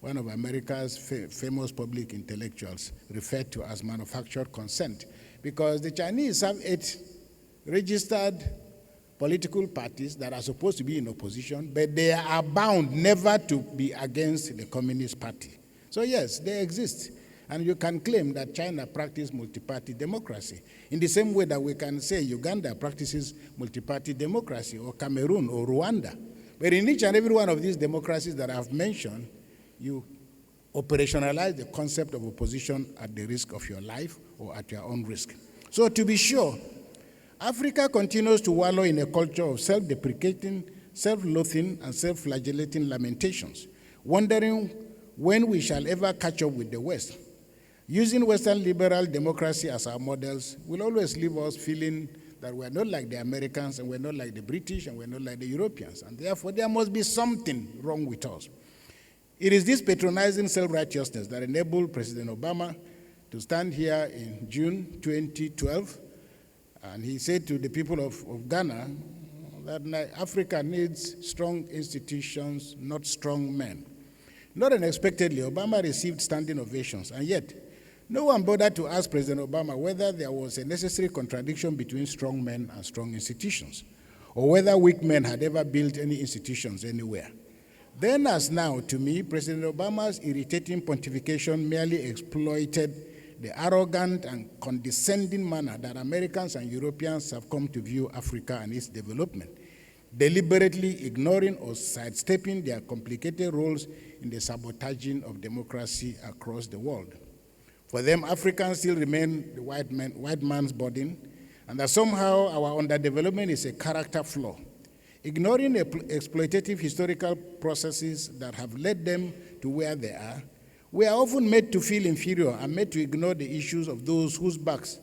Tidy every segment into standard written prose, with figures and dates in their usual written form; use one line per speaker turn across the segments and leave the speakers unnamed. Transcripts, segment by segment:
one of America's famous public intellectuals, referred to as manufactured consent, because the Chinese have 8 registered political parties that are supposed to be in opposition, but they are bound never to be against the Communist Party. So yes, they exist. And you can claim that China practices multi-party democracy in the same way that we can say Uganda practices multi-party democracy, or Cameroon, or Rwanda. But in each and every one of these democracies that I've mentioned, you operationalize the concept of opposition at the risk of your life or at your own risk. So to be sure, Africa continues to wallow in a culture of self-deprecating, self-loathing, and self-flagellating lamentations, wondering when we shall ever catch up with the West. Using Western liberal democracy as our models will always leave us feeling that we're not like the Americans, and we're not like the British, and we're not like the Europeans, and therefore there must be something wrong with us. It is this patronizing self-righteousness that enabled President Obama to stand here in June 2012, and he said to the people of Ghana that Africa needs strong institutions, not strong men. Not unexpectedly, Obama received standing ovations, and yet no one bothered to ask President Obama whether there was a necessary contradiction between strong men and strong institutions, or whether weak men had ever built any institutions anywhere. Then as now, to me, President Obama's irritating pontification merely exploited the arrogant and condescending manner that Americans and Europeans have come to view Africa and its development, deliberately ignoring or sidestepping their complicated roles in the sabotaging of democracy across the world. For them, Africans still remain the white man's burden, and that somehow our underdevelopment is a character flaw. Ignoring exploitative historical processes that have led them to where they are, we are often made to feel inferior and made to ignore the issues of those whose backs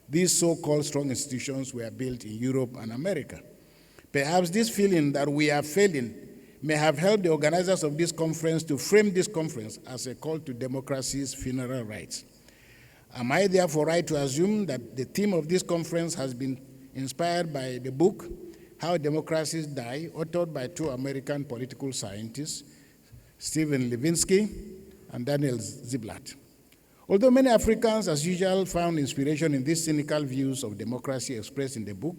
these so-called strong institutions were built in Europe and America. Perhaps this feeling that we are failing may have helped the organizers of this conference to frame this conference as a call to democracy's funeral rites. Am I therefore right to assume that the theme of this conference has been inspired by the book, How Democracies Die, authored by 2 American political scientists, Stephen Levinsky and Daniel Ziblatt? Although many Africans, as usual, found inspiration in these cynical views of democracy expressed in the book,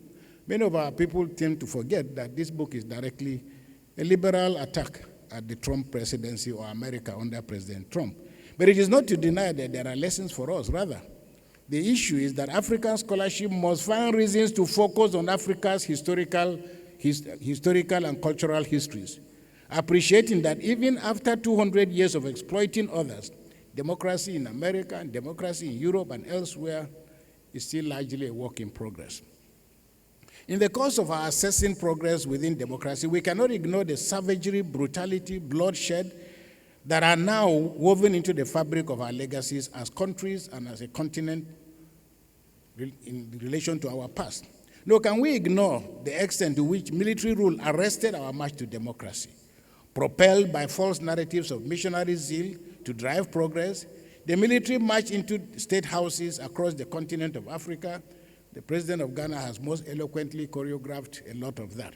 many of our people tend to forget that this book is directly a liberal attack at the Trump presidency or America under President Trump. But it is not to deny that there are lessons for us. Rather, the issue is that African scholarship must find reasons to focus on Africa's historical and cultural histories, appreciating that even after 200 years of exploiting others, democracy in America and democracy in Europe and elsewhere is still largely a work in progress. In the course of our assessing progress within democracy, we cannot ignore the savagery, brutality, bloodshed that are now woven into the fabric of our legacies as countries and as a continent in relation to our past. Nor can we ignore the extent to which military rule arrested our march to democracy. Propelled by false narratives of missionary zeal to drive progress, the military marched into state houses across the continent of Africa. The president of Ghana has most eloquently choreographed a lot of that.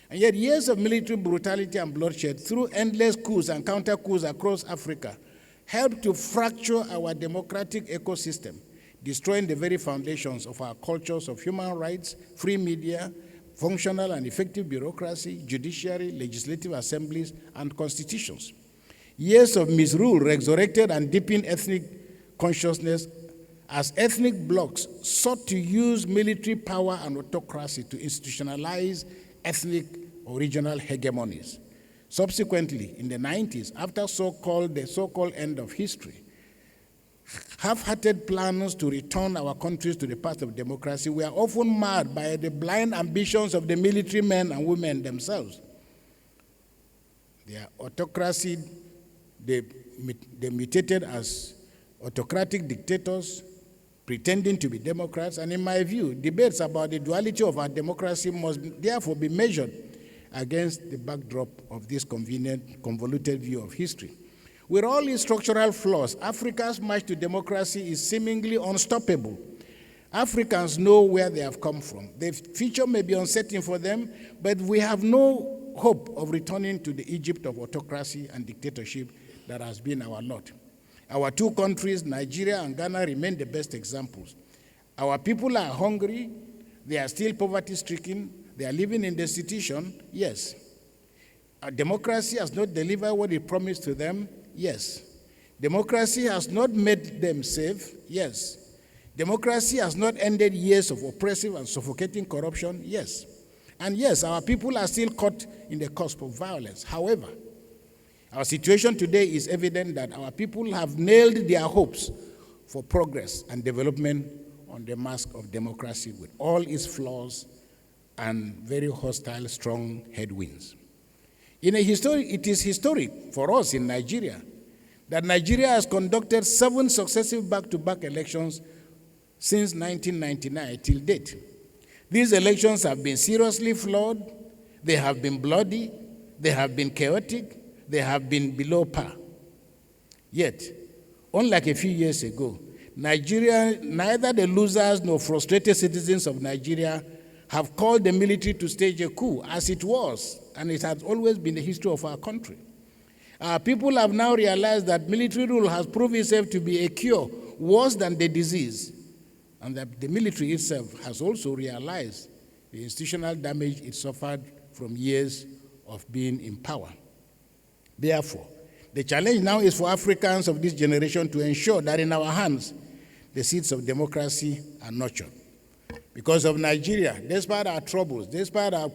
And yet years of military brutality and bloodshed through endless coups and counter-coups across Africa helped to fracture our democratic ecosystem, destroying the very foundations of our cultures of human rights, free media, functional and effective bureaucracy, judiciary, legislative assemblies, and constitutions. Years of misrule resurrected and deepened ethnic consciousness as ethnic blocs sought to use military power and autocracy to institutionalize ethnic or regional hegemonies. Subsequently, in the 90s, after the so-called end of history, half-hearted plans to return our countries to the path of democracy were often marred by the blind ambitions of the military men and women themselves. Their autocracy, they mutated as autocratic dictators, pretending to be Democrats, and in my view, debates about the duality of our democracy must therefore be measured against the backdrop of this convoluted view of history. With all its structural flaws, Africa's march to democracy is seemingly unstoppable. Africans know where they have come from. The future may be uncertain for them, but we have no hope of returning to the Egypt of autocracy and dictatorship that has been our lot. Our two countries, Nigeria and Ghana, remain the best examples. Our people are hungry, they are still poverty-stricken, they are living in destitution, yes. Our democracy has not delivered what it promised to them, yes. Democracy has not made them safe, yes. Democracy has not ended years of oppressive and suffocating corruption, yes. And yes, our people are still caught in the cusp of violence. However, our situation today is evident that our people have nailed their hopes for progress and development on the mask of democracy with all its flaws and very hostile, strong headwinds. It is historic for us in Nigeria that Nigeria has conducted 7 successive back-to-back elections since 1999 till date. These elections have been seriously flawed, they have been bloody, they have been chaotic, they have been below par. Yet, unlike a few years ago, Nigeria, neither the losers nor frustrated citizens of Nigeria have called the military to stage a coup, as it was, and it has always been the history of our country. Our people have now realized that military rule has proved itself to be a cure worse than the disease, and that the military itself has also realized the institutional damage it suffered from years of being in power. Therefore, the challenge now is for Africans of this generation to ensure that in our hands, the seeds of democracy are nurtured. Because of Nigeria, despite our troubles, despite our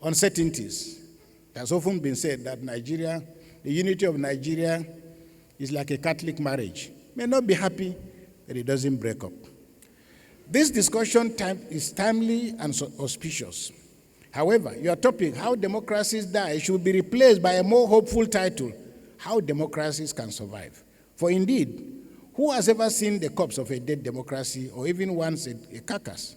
uncertainties, it has often been said that Nigeria, the unity of Nigeria is like a Catholic marriage. May not be happy that it doesn't break up. This discussion is timely and auspicious. However, your topic, How Democracies Die, should be replaced by a more hopeful title, How Democracies Can Survive. For indeed, who has ever seen the corpse of a dead democracy or even once a carcass?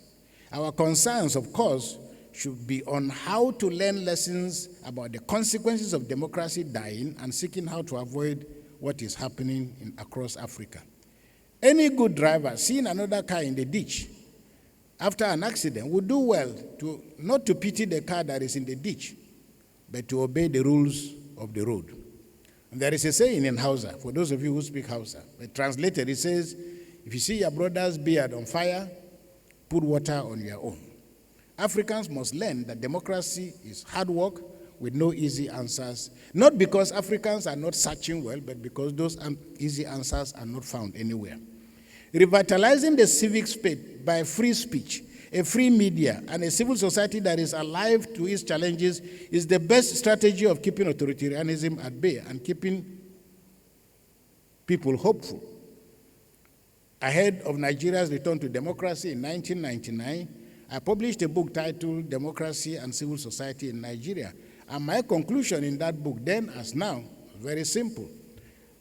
Our concerns, of course, should be on how to learn lessons about the consequences of democracy dying and seeking how to avoid what is happening across Africa. Any good driver seeing another car in the ditch after an accident would do well not to pity the car that is in the ditch, but to obey the rules of the road. And there is a saying in Hausa, for those of you who speak Hausa, but translated it says, if you see your brother's beard on fire, put water on your own. Africans must learn that democracy is hard work with no easy answers, not because Africans are not searching well, but because those easy answers are not found anywhere. Revitalizing the civic space by free speech, a free media, and a civil society that is alive to its challenges is the best strategy of keeping authoritarianism at bay and keeping people hopeful. Ahead of Nigeria's return to democracy in 1999, I published a book titled Democracy and Civil Society in Nigeria. And my conclusion in that book, then as now, very simple,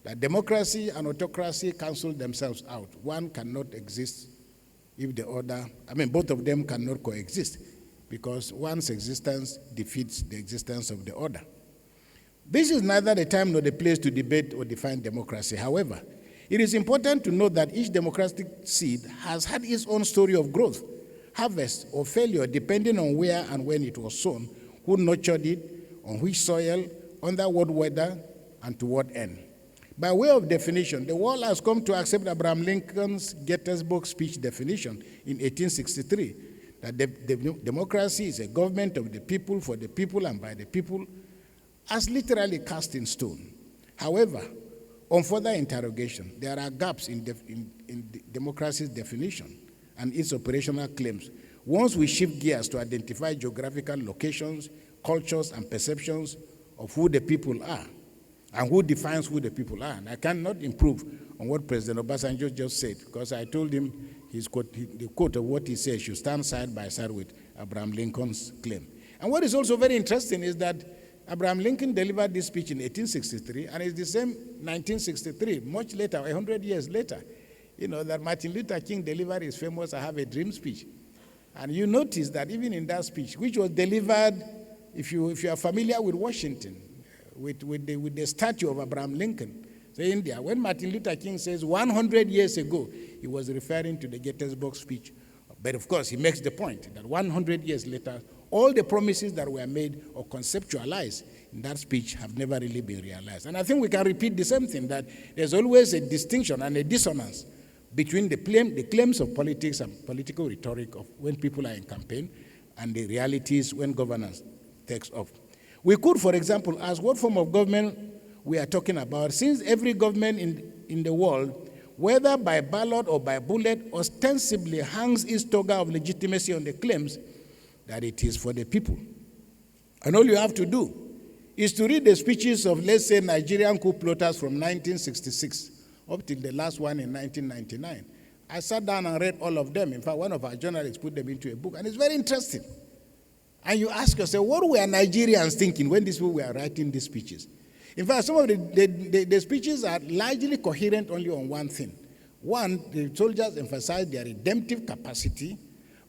that democracy and autocracy cancel themselves out. One cannot exist if the other, both of them cannot coexist because one's existence defeats the existence of the other. This is neither the time nor the place to debate or define democracy. However, it is important to note that each democratic seed has had its own story of growth, harvest, or failure, depending on where and when it was sown, who nurtured it, on which soil, under what weather, and to what end. By way of definition, the world has come to accept Abraham Lincoln's Gettysburg speech definition in 1863, that democracy is a government of the people, for the people, and by the people, as literally cast in stone. However, on further interrogation, there are gaps in democracy's definition and its operational claims. Once we shift gears to identify geographical locations, cultures, and perceptions of who the people are, and who defines who the people are. And I cannot improve on what President Obasanjo just said, because I told him the quote of what he said should stand side by side with Abraham Lincoln's claim. And what is also very interesting is that Abraham Lincoln delivered this speech in 1863, and it's the same 1963, much later, 100 years later, that Martin Luther King delivered his famous I Have a Dream speech. And you notice that even in that speech, which was delivered, if you are familiar with Washington, with the statue of Abraham Lincoln, so India, when Martin Luther King says 100 years ago, he was referring to the Gettysburg speech. But of course, he makes the point that 100 years later, all the promises that were made or conceptualized in that speech have never really been realized. And I think we can repeat the same thing, that there's always a distinction and a dissonance between the claims of politics and political rhetoric of when people are in campaign and the realities when governance takes off. We could, for example, ask what form of government we are talking about, since every government in the world, whether by ballot or by bullet, ostensibly hangs its toga of legitimacy on the claims that it is for the people. And all you have to do is to read the speeches of, let's say, Nigerian coup plotters from 1966 up till the last one in 1999. I sat down and read all of them. In fact, one of our journalists put them into a book, and it's very interesting. And you ask yourself, what were Nigerians thinking when these people were writing these speeches? In fact, some of the speeches are largely coherent only on one thing. One, the soldiers emphasized their redemptive capacity,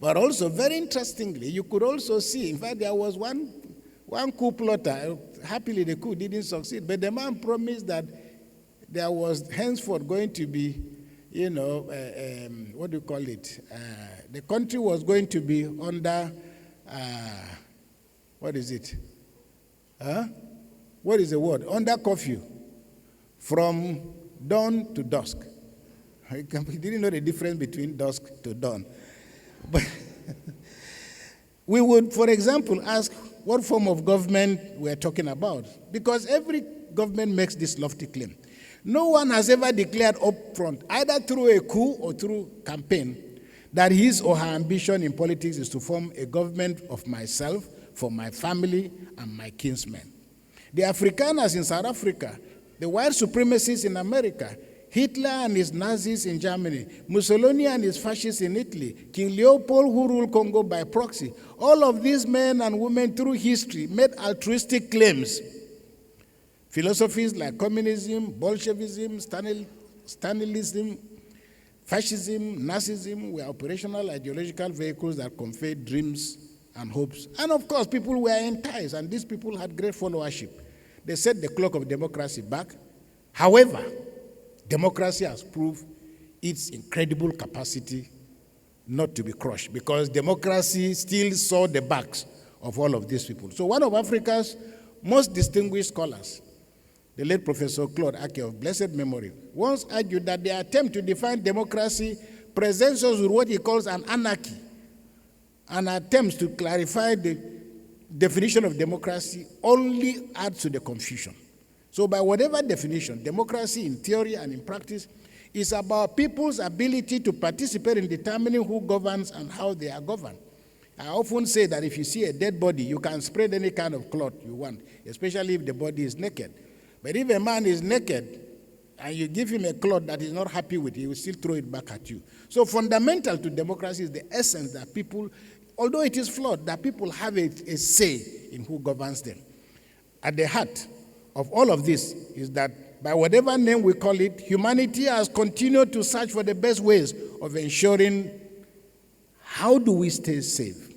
but also, very interestingly, you could also see, in fact, there was one coup plotter. Happily, the coup didn't succeed, but the man promised that there was henceforth going to be, what do you call it? The country was going to be under, what is it? What is the word? Under curfew from dawn to dusk. He didn't know the difference between dusk to dawn. But we would, for example, ask what form of government we're talking about, because every government makes this lofty claim. No one has ever declared up front, either through a coup or through campaign, that his or her ambition in politics is to form a government of myself, for my family, and my kinsmen. The Afrikaners in South Africa, the white supremacists in America, Hitler and his Nazis in Germany, Mussolini and his fascists in Italy, King Leopold who ruled Congo by proxy, all of these men and women through history made altruistic claims. Philosophies like communism, Bolshevism, Stalinism, fascism, Nazism were operational ideological vehicles that conveyed dreams and hopes. And of course, people were enticed, and these people had great followership. They set the clock of democracy back. However, democracy has proved its incredible capacity not to be crushed, because democracy still saw the backs of all of these people. So one of Africa's most distinguished scholars, the late Professor Claude Ake of blessed memory, once argued that the attempt to define democracy presents us with what he calls an anarchy, and attempts to clarify the definition of democracy only adds to the confusion. So by whatever definition, democracy in theory and in practice is about people's ability to participate in determining who governs and how they are governed. I often say that if you see a dead body, you can spread any kind of cloth you want, especially if the body is naked. But if a man is naked and you give him a cloth that he's not happy with, he will still throw it back at you. So fundamental to democracy is the essence that people, although it is flawed, that people have a say in who governs them. At the heart of all of this is that by whatever name we call it, humanity has continued to search for the best ways of ensuring how do we stay safe?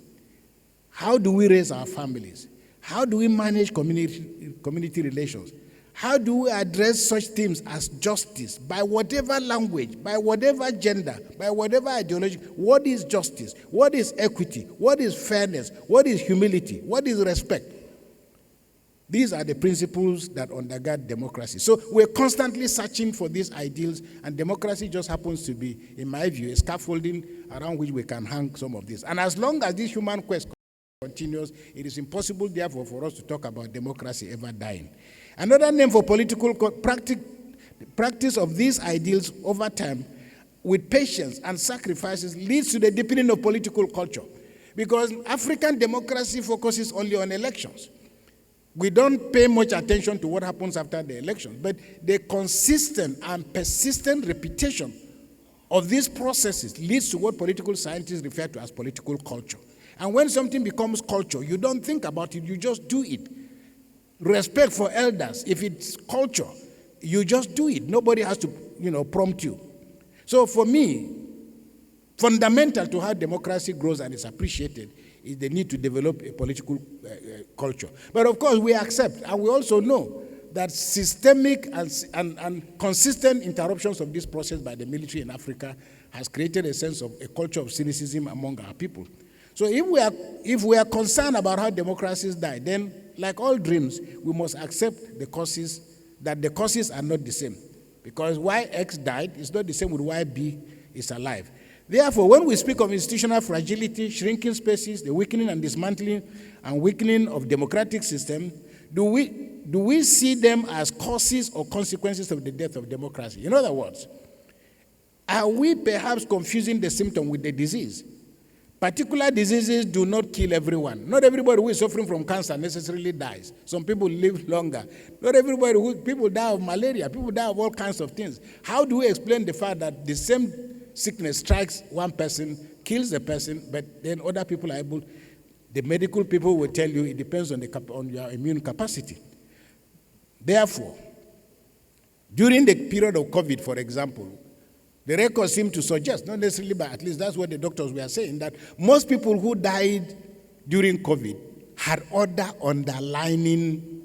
How do we raise our families? How do we manage community relations? How do we address such themes as justice, by whatever language, by whatever gender, by whatever ideology? What is justice? What is equity? What is fairness? What is humility? What is respect? These are the principles that undergird democracy. So we're constantly searching for these ideals, and democracy just happens to be, in my view, a scaffolding around which we can hang some of this. And as long as this human quest continues, it is impossible, therefore, for us to talk about democracy ever dying. Another name for political practice of these ideals over time, with patience and sacrifices, leads to the deepening of political culture. Because African democracy focuses only on elections. We don't pay much attention to what happens after the election, but the consistent and persistent repetition of these processes leads to what political scientists refer to as political culture. And when something becomes culture, you don't think about it, you just do it. Respect for elders, if it's culture, you just do it. Nobody has to, prompt you. So for me, fundamental to how democracy grows and is appreciated is the need to develop a political culture. But of course, we accept, and we also know that systemic and consistent interruptions of this process by the military in Africa has created a sense of a culture of cynicism among our people. So if we are concerned about how democracies die, then like all dreams, we must accept the causes, that the causes are not the same. Because why X died is not the same with why B is alive. Therefore, when we speak of institutional fragility, shrinking spaces, the weakening and dismantling and weakening of democratic system, do we see them as causes or consequences of the death of democracy? In other words, are we perhaps confusing the symptom with the disease? Particular diseases do not kill everyone. Not everybody who is suffering from cancer necessarily dies. Some people live longer. Not everybody people die of malaria. People die of all kinds of things. How do we explain the fact that the same sickness strikes one person, kills the person, but then other people are able? The medical people will tell you it depends on your immune capacity. Therefore, during the period of COVID, for example, the records seem to suggest, not necessarily, but at least that's what the doctors were saying, that most people who died during COVID had other underlying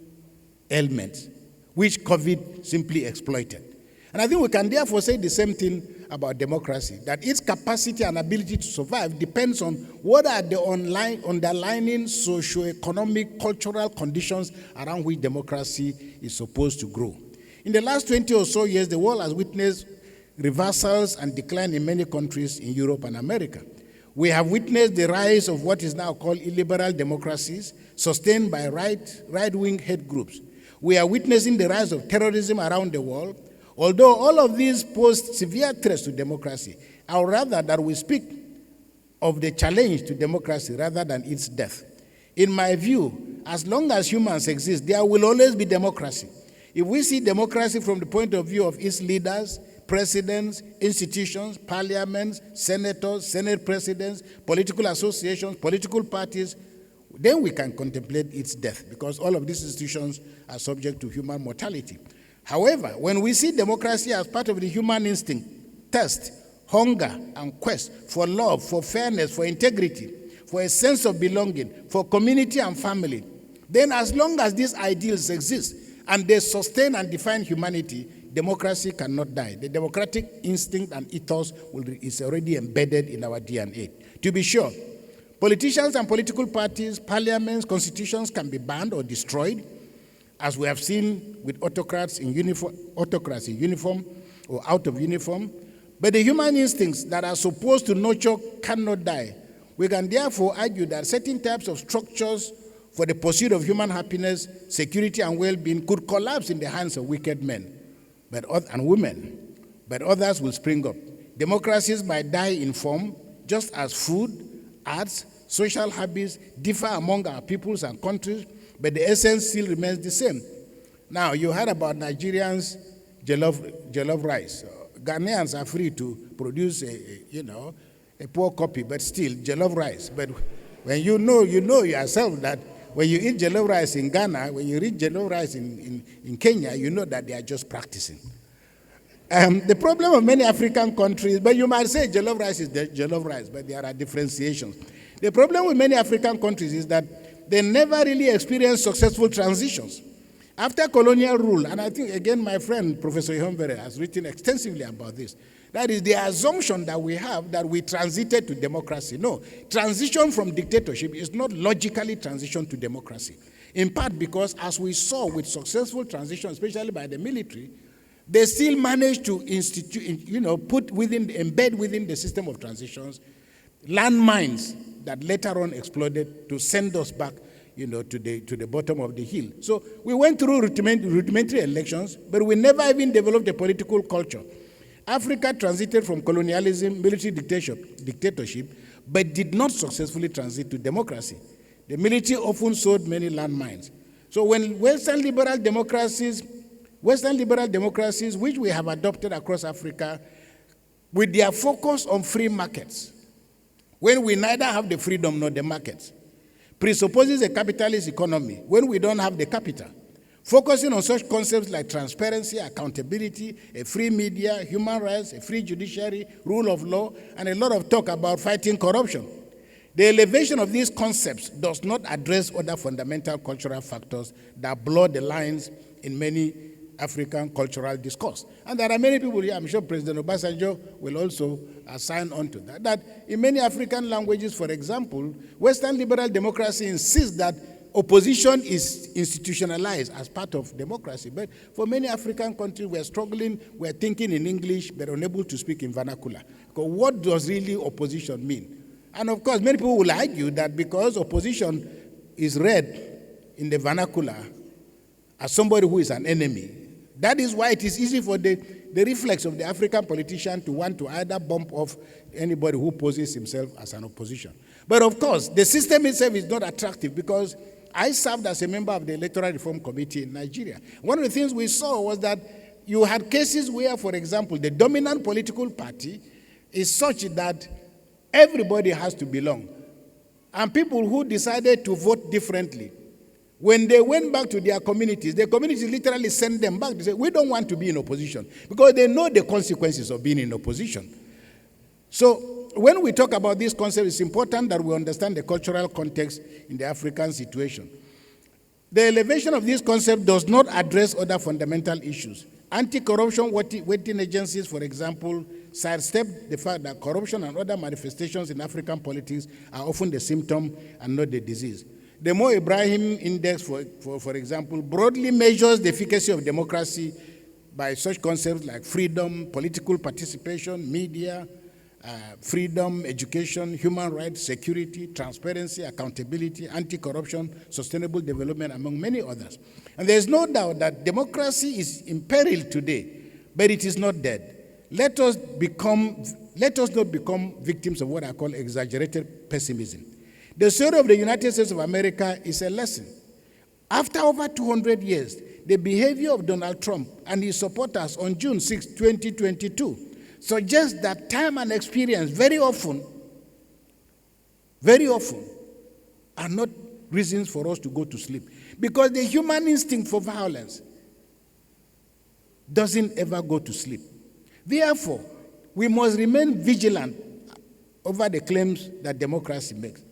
ailments, which COVID simply exploited. And I think we can therefore say the same thing about democracy, that its capacity and ability to survive depends on what are the underlying socio-economic, cultural conditions around which democracy is supposed to grow. In the last 20 or so years, the world has witnessed reversals and decline in many countries in Europe and America. We have witnessed the rise of what is now called illiberal democracies, sustained by right-wing hate groups. We are witnessing the rise of terrorism around the world. Although all of these pose severe threats to democracy, I would rather that we speak of the challenge to democracy rather than its death. In my view, as long as humans exist, there will always be democracy. If we see democracy from the point of view of its leaders, presidents, institutions, parliaments, senators, senate presidents, political associations, political parties, then we can contemplate its death, because all of these institutions are subject to human mortality. However, when we see democracy as part of the human instinct, thirst, hunger, and quest for love, for fairness, for integrity, for a sense of belonging, for community and family, then as long as these ideals exist and they sustain and define humanity, democracy cannot die. The democratic instinct and ethos is already embedded in our DNA. To be sure, politicians and political parties, parliaments, constitutions can be banned or destroyed, as we have seen with autocrats in uniform or out of uniform. But the human instincts that are supposed to nurture cannot die. We can therefore argue that certain types of structures for the pursuit of human happiness, security, and well-being could collapse in the hands of wicked men and women, but others will spring up. Democracies might die in form, just as food, arts, social habits differ among our peoples and countries, but the essence still remains the same. Now, you heard about Nigerians' jollof rice. Ghanaians are free to produce a poor copy, but still jollof rice. But when you know yourself that when you eat jollof rice in Ghana, when you eat jollof rice in Kenya, you know that they are just practicing. The problem of many African countries, but you might say jollof rice is jollof rice, but there are differentiations. The problem with many African countries is that they never really experienced successful transitions. After colonial rule, and I think, again, my friend, Professor Ihonvere, has written extensively about this, that is the assumption that we have that we transited to democracy. No, transition from dictatorship is not logically transition to democracy. In part because, as we saw with successful transition, especially by the military, they still managed to embed within the system of transitions landmines that later on exploded to send us back to the bottom of the hill. So we went through rudimentary elections, but we never even developed a political culture. Africa transited from colonialism, military dictatorship, but did not successfully transit to democracy. The military often sowed many landmines. So when Western liberal democracies, which we have adopted across Africa, with their focus on free markets, when we neither have the freedom nor the markets, presupposes a capitalist economy when we don't have the capital, focusing on such concepts like transparency, accountability, a free media, human rights, a free judiciary, rule of law, and a lot of talk about fighting corruption. The elevation of these concepts does not address other fundamental cultural factors that blur the lines in many African cultural discourse. And there are many people here, I'm sure President Obasanjo will also assign on to that in many African languages, for example, Western liberal democracy insists that opposition is institutionalized as part of democracy. But for many African countries, we're struggling, we're thinking in English, but unable to speak in vernacular. Because what does really opposition mean? And of course, many people will argue that because opposition is read in the vernacular as somebody who is an enemy, that is why it is easy for the reflex of the African politician to want to either bump off anybody who poses himself as an opposition. But of course, the system itself is not attractive, because I served as a member of the Electoral Reform Committee in Nigeria. One of the things we saw was that you had cases where, for example, the dominant political party is such that everybody has to belong. And people who decided to vote differently, when they went back to their communities, the communities literally sent them back. They said, we don't want to be in opposition, because they know the consequences of being in opposition. So when we talk about this concept, it's important that we understand the cultural context in the African situation. The elevation of this concept does not address other fundamental issues. Anti-corruption waiting agencies, for example, sidestep the fact that corruption and other manifestations in African politics are often the symptom and not the disease. The Mo Ibrahim Index, for example, broadly measures the efficacy of democracy by such concepts like freedom, political participation, media, freedom, education, human rights, security, transparency, accountability, anti-corruption, sustainable development, among many others. And there's no doubt that democracy is in peril today, but it is not dead. Let us not become victims of what I call exaggerated pessimism. The story of the United States of America is a lesson. After over 200 years, the behavior of Donald Trump and his supporters on June 6, 2022, suggests that time and experience very often are not reasons for us to go to sleep. Because the human instinct for violence doesn't ever go to sleep. Therefore, we must remain vigilant over the claims that democracy makes.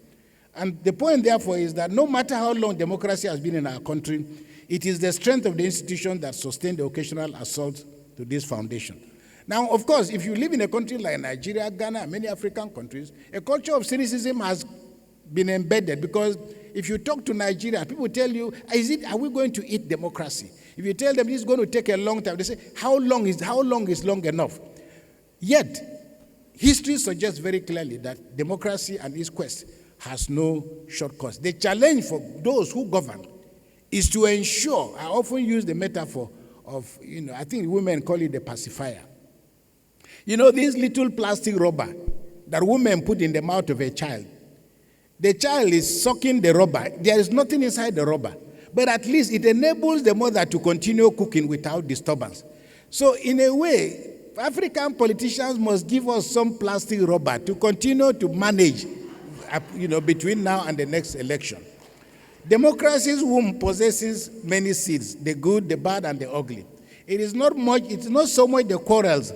And the point, therefore, is that no matter how long democracy has been in our country, it is the strength of the institution that sustain the occasional assault to this foundation. Now, of course, if you live in a country like Nigeria, Ghana, and many African countries, a culture of cynicism has been embedded, because if you talk to Nigeria, people tell you, are we going to eat democracy? If you tell them it's going to take a long time, they say, how long is long enough? Yet, history suggests very clearly that democracy and its quest has no shortcuts. The challenge for those who govern is to ensure, I often use the metaphor of, I think women call it the pacifier. This little plastic rubber that women put in the mouth of a child. The child is sucking the rubber. There is nothing inside the rubber. But at least it enables the mother to continue cooking without disturbance. So in a way, African politicians must give us some plastic rubber to continue to manage, between now and the next election. Democracy's womb possesses many seeds, the good, the bad, and the ugly. It's not so much the quarrels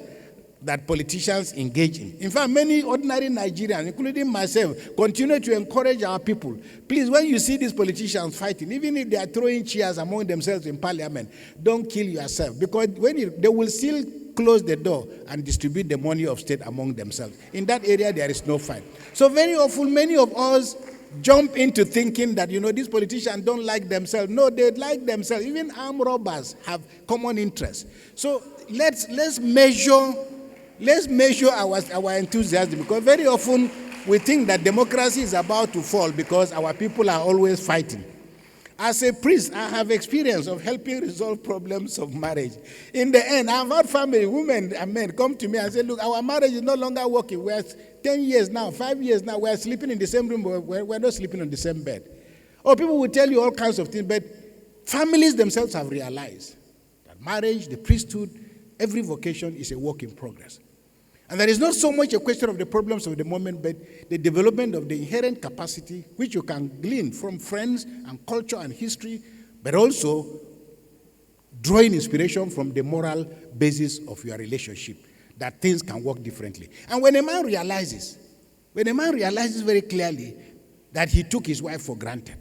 that politicians engage in. In fact, many ordinary Nigerians, including myself, continue to encourage our people. Please, when you see these politicians fighting, even if they are throwing chairs among themselves in parliament, don't kill yourself, because they will still close the door and distribute the money of state among themselves. In that area, there is no fight. So very often, many of us jump into thinking that, these politicians don't like themselves. No, they like themselves. Even armed robbers have common interests. So let's measure our enthusiasm, because very often we think that democracy is about to fall because our people are always fighting. As a priest, I have experience of helping resolve problems of marriage. In the end, I've had family, women and men, come to me and say, look, our marriage is no longer working. We're 10 years now, 5 years now, we're sleeping in the same room, but we're not sleeping on the same bed. Or people will tell you all kinds of things, but families themselves have realized that marriage, the priesthood, every vocation is a work in progress. And there is not so much a question of the problems of the moment, but the development of the inherent capacity which you can glean from friends and culture and history, but also drawing inspiration from the moral basis of your relationship, that things can work differently. And when a man realizes very clearly that he took his wife for granted,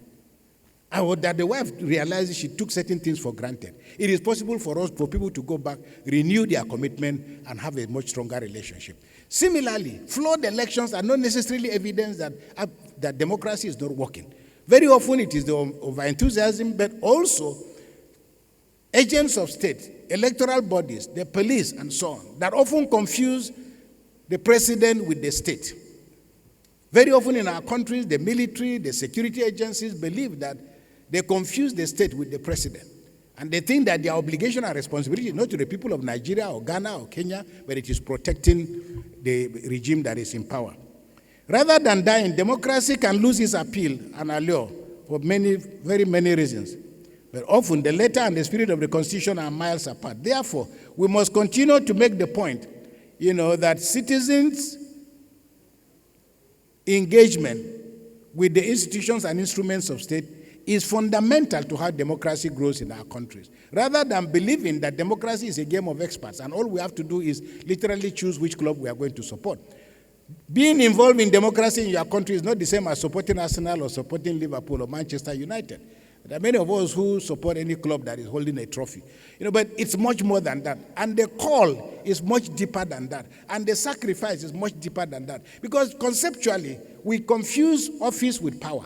or that the wife realizes she took certain things for granted, it is possible for people to go back, renew their commitment, and have a much stronger relationship. Similarly, flawed elections are not necessarily evidence that democracy is not working. Very often it is the over-enthusiasm, but also agents of state, electoral bodies, the police, and so on, that often confuse the president with the state. Very often in our countries, the military, the security agencies believe that they confuse the state with the president. And they think that their obligation and responsibility is not to the people of Nigeria or Ghana or Kenya, but it is protecting the regime that is in power. Rather than dying, democracy can lose its appeal and allure for very many reasons. But often the letter and the spirit of the Constitution are miles apart. Therefore, we must continue to make the point, that citizens' engagement with the institutions and instruments of state is fundamental to how democracy grows in our countries. Rather than believing that democracy is a game of experts and all we have to do is literally choose which club we are going to support. Being involved in democracy in your country is not the same as supporting Arsenal or supporting Liverpool or Manchester United. There are many of us who support any club that is holding a trophy. But it's much more than that. And the call is much deeper than that. And the sacrifice is much deeper than that. Because conceptually, we confuse office with power.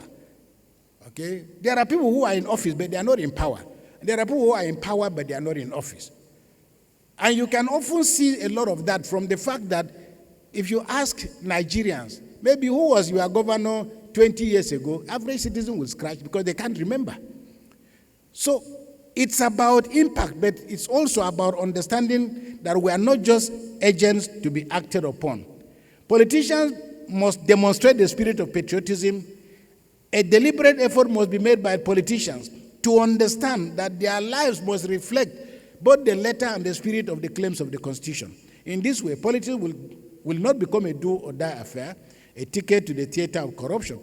Okay? There are people who are in office, but they are not in power. There are people who are in power, but they are not in office. And you can often see a lot of that from the fact that if you ask Nigerians, maybe who was your governor 20 years ago, average citizen will scratch because they can't remember. So it's about impact, but it's also about understanding that we are not just agents to be acted upon. Politicians must demonstrate the spirit of patriotism. A deliberate effort must be made by politicians to understand that their lives must reflect both the letter and the spirit of the claims of the Constitution. In this way, politics will not become a do-or-die affair, a ticket to the theater of corruption.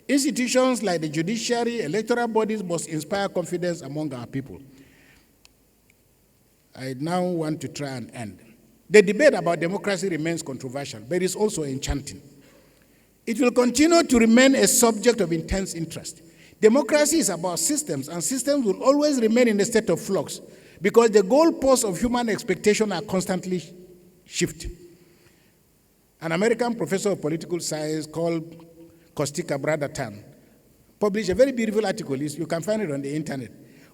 Institutions like the judiciary, electoral bodies must inspire confidence among our people. I now want to try and end. The debate about democracy remains controversial, but it's also enchanting. It will continue to remain a subject of intense interest. Democracy is about systems, and systems will always remain in a state of flux because the goalposts of human expectation are constantly shifting. An American professor of political science called Kostika Bradatan published a very beautiful article. You can find it on the internet.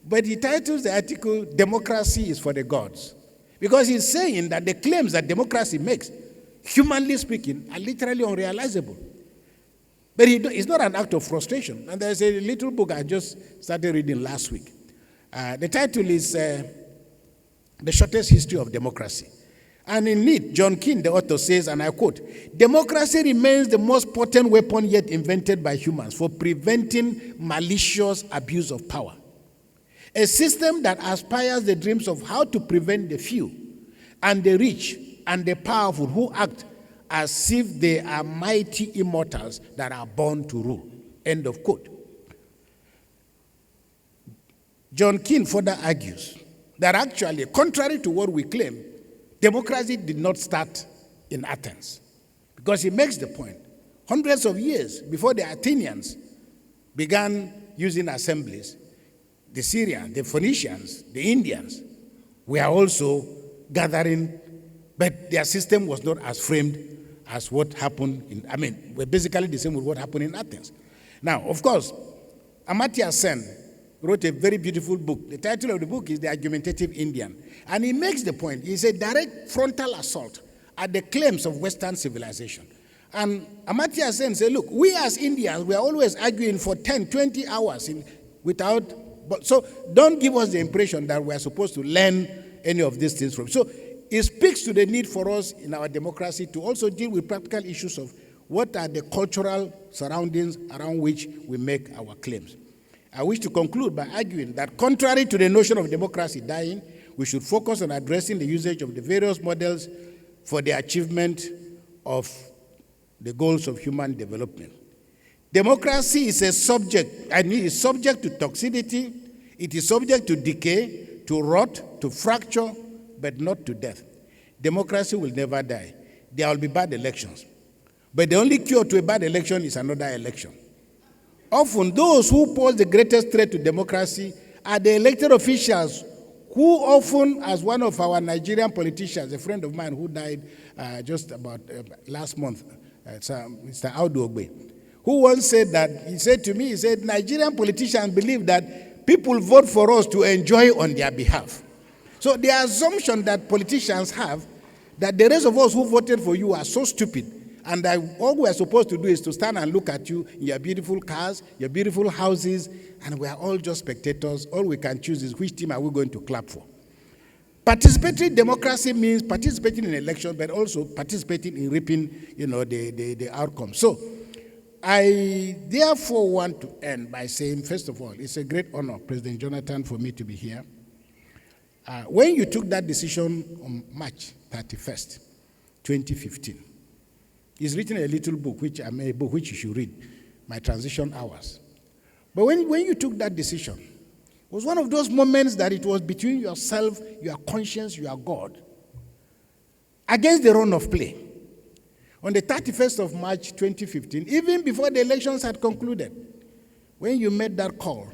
But he titles the article, "Democracy is for the Gods." Because he's saying that the claims that democracy makes, humanly speaking, are literally unrealizable. But it's not an act of frustration. And there's a little book I just started reading last week. The title is The Shortest History of Democracy. And in it, John Keane, the author, says, and I quote, "Democracy remains the most potent weapon yet invented by humans for preventing malicious abuse of power. A system that aspires the dreams of how to prevent the few and the rich and the powerful who act as if they are mighty immortals that are born to rule." End of quote. John Keane further argues that actually, contrary to what we claim, democracy did not start in Athens. Because he makes the point, hundreds of years before the Athenians began using assemblies, the Syrians, the Phoenicians, the Indians were also gathering, but their system was not as framed as what happened we're basically the same with what happened in Athens. Now, of course, Amartya Sen wrote a very beautiful book. The title of the book is The Argumentative Indian. And he makes the point, it's a direct frontal assault at the claims of Western civilization. And Amartya Sen said, look, we as Indians, we are always arguing for 10, 20 hours so don't give us the impression that we are supposed to learn any of these things from. So it speaks to the need for us in our democracy to also deal with practical issues of what are the cultural surroundings around which we make our claims. I wish to conclude by arguing that contrary to the notion of democracy dying, we should focus on addressing the usage of the various models for the achievement of the goals of human development. Democracy is a subject, and it is subject to toxicity, it is subject to decay, to rot, to fracture, but not to death. Democracy will never die. There will be bad elections. But the only cure to a bad election is another election. Often those who pose the greatest threat to democracy are the elected officials who often, as one of our Nigerian politicians, a friend of mine who died just about last month, Mr. Uduaghan, who once said that, he said to me, he said, Nigerian politicians believe that people vote for us to enjoy on their behalf. So the assumption that politicians have that the rest of us who voted for you are so stupid, and that all we are supposed to do is to stand and look at you in your beautiful cars, your beautiful houses, and we are all just spectators. All we can choose is which team are we going to clap for. Participatory democracy means participating in elections, but also participating in reaping, the outcome. So I therefore want to end by saying, first of all, it's a great honor, President Jonathan, for me to be here. When you took that decision on March 31st, 2015, he's written a little book, which you should read, My Transition Hours. But when you took that decision, it was one of those moments that it was between yourself, your conscience, your God, against the run of play. On the 31st of March 2015, even before the elections had concluded, when you made that call,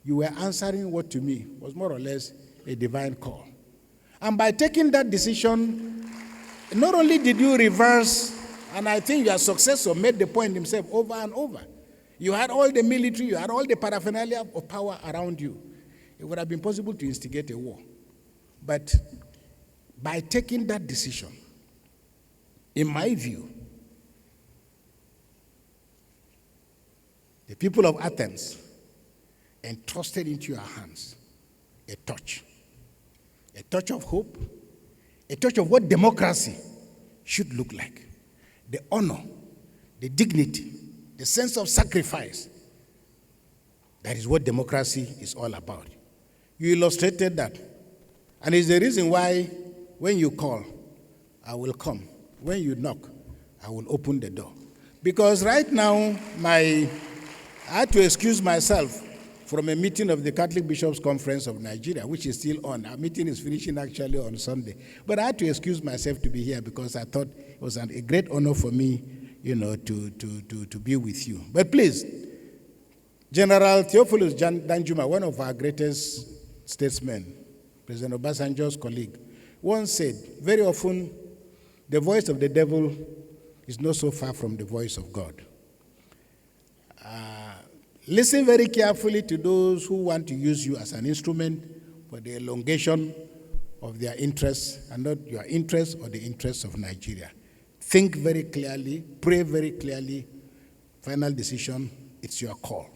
you were answering what to me was more or less a divine call. And by taking that decision, not only did you reverse, and I think your successor made the point himself over and over. You had all the military, you had all the paraphernalia of power around you. It would have been possible to instigate a war. But by taking that decision, in my view, the people of Athens entrusted into your hands a touch of hope, a touch of what democracy should look like. The honor, the dignity, the sense of sacrifice. That is what democracy is all about. You illustrated that. And it's the reason why when you call, I will come. When you knock, I will open the door. Because right now, I had to excuse myself from a meeting of the Catholic Bishops' Conference of Nigeria, which is still on. Our meeting is finishing actually on Sunday. But I had to excuse myself to be here because I thought it was a great honor for me, to be with you. But please, General Theophilus Danjuma, one of our greatest statesmen, President Obasanjo's colleague, once said, very often, the voice of the devil is not so far from the voice of God. Listen very carefully to those who want to use you as an instrument for the elongation of their interests, and not your interests or the interests of Nigeria. Think very clearly, pray very clearly. Final decision, it's your call.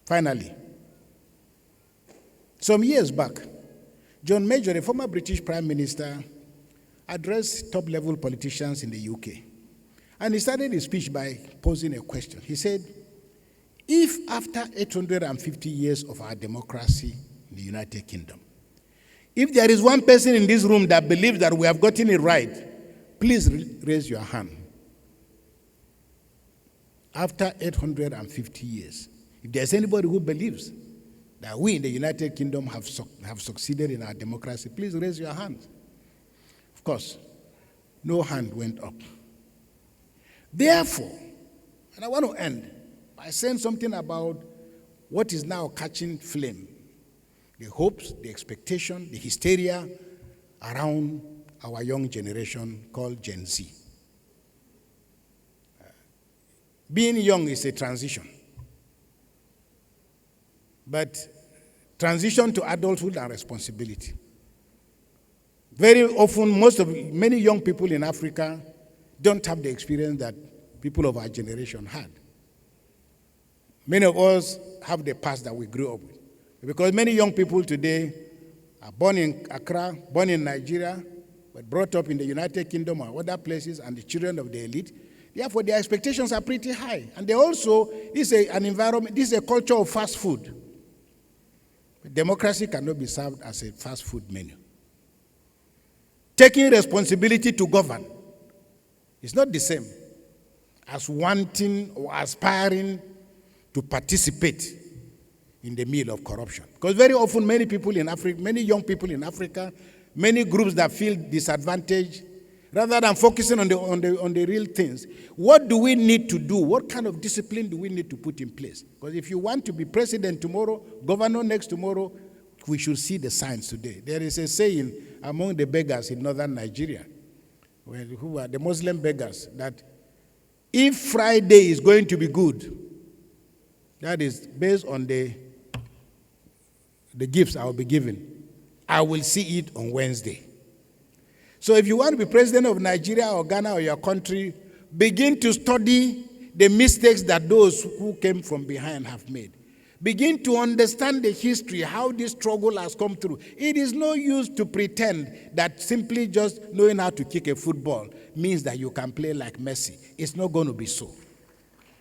Finally, some years back, John Major, a former British Prime Minister, addressed top-level politicians in the UK. And he started his speech by posing a question. He said, if after 850 years of our democracy in the United Kingdom, if there is one person in this room that believes that we have gotten it right, please raise your hand. After 850 years, if there's anybody who believes that we in the United Kingdom have succeeded in our democracy, please raise your hand. Of course, no hand went up. Therefore, and I want to end by saying something about what is now catching flame, the hopes, the expectation, the hysteria around our young generation called Gen Z. Being young is a transition. But transition to adulthood and responsibility. Very often, many young people in Africa don't have the experience that people of our generation had. Many of us have the past that we grew up with. Because many young people today are born in Accra, born in Nigeria, but brought up in the United Kingdom or other places, and the children of the elite. Therefore, their expectations are pretty high. And they also, this is a culture of fast food. But democracy cannot be served as a fast food menu. Taking responsibility to govern is not the same as wanting or aspiring to participate in the meal of corruption. Because very often, many young people in Africa, many groups that feel disadvantaged, rather than focusing on the real things, what do we need to do? What kind of discipline do we need to put in place? Because if you want to be president tomorrow, governor next tomorrow, we should see the signs today. There is a saying among the beggars in northern Nigeria, who are the Muslim beggars, that If Friday is going to be good, that is based on the gifts I will be given, I will see it on Wednesday. So if you want to be president of Nigeria or Ghana or your country, begin to study the mistakes that those who came from behind have made. Begin to understand the history, how this struggle has come through. It is no use to pretend that simply just knowing how to kick a football means that you can play like Messi. It's not going to be so.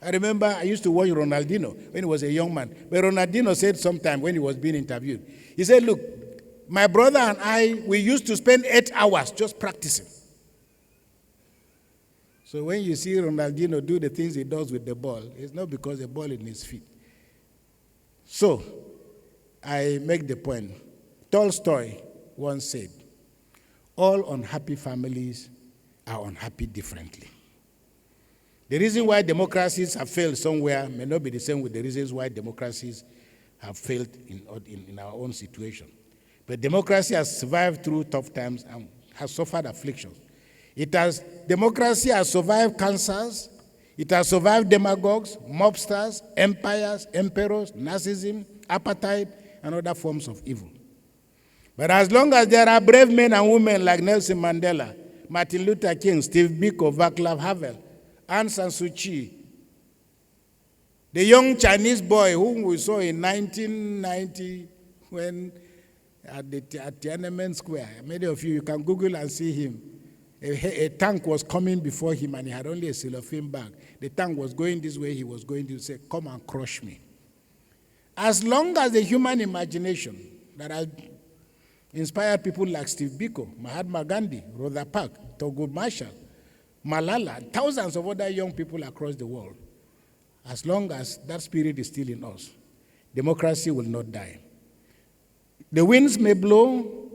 I remember I used to watch Ronaldinho when he was a young man. But Ronaldinho said sometime when he was being interviewed, he said, look, my brother and I, we used to spend 8 hours just practicing. So when you see Ronaldinho do the things he does with the ball, it's not because the ball is in his feet. So, I make the point. Tolstoy once said, all unhappy families are unhappy differently. The reason why democracies have failed somewhere may not be the same with the reasons why democracies have failed in our own situation. But democracy has survived through tough times and has suffered afflictions. Democracy has survived cancers. It has survived demagogues, mobsters, empires, emperors, narcissism, apartheid, and other forms of evil. But as long as there are brave men and women like Nelson Mandela, Martin Luther King, Steve Biko, Václav Havel, Aung San Suu Kyi, the young Chinese boy whom we saw in 1990 when at Tiananmen Square, many of you can Google and see him. A tank was coming before him and he had only a cellophane bag. The tank was going this way, he was going to say, come and crush me. As long as the human imagination that has inspired people like Steve Biko, Mahatma Gandhi, Rosa Parks, Thurgood Marshall, Malala, and thousands of other young people across the world, as long as that spirit is still in us, democracy will not die. The winds may blow,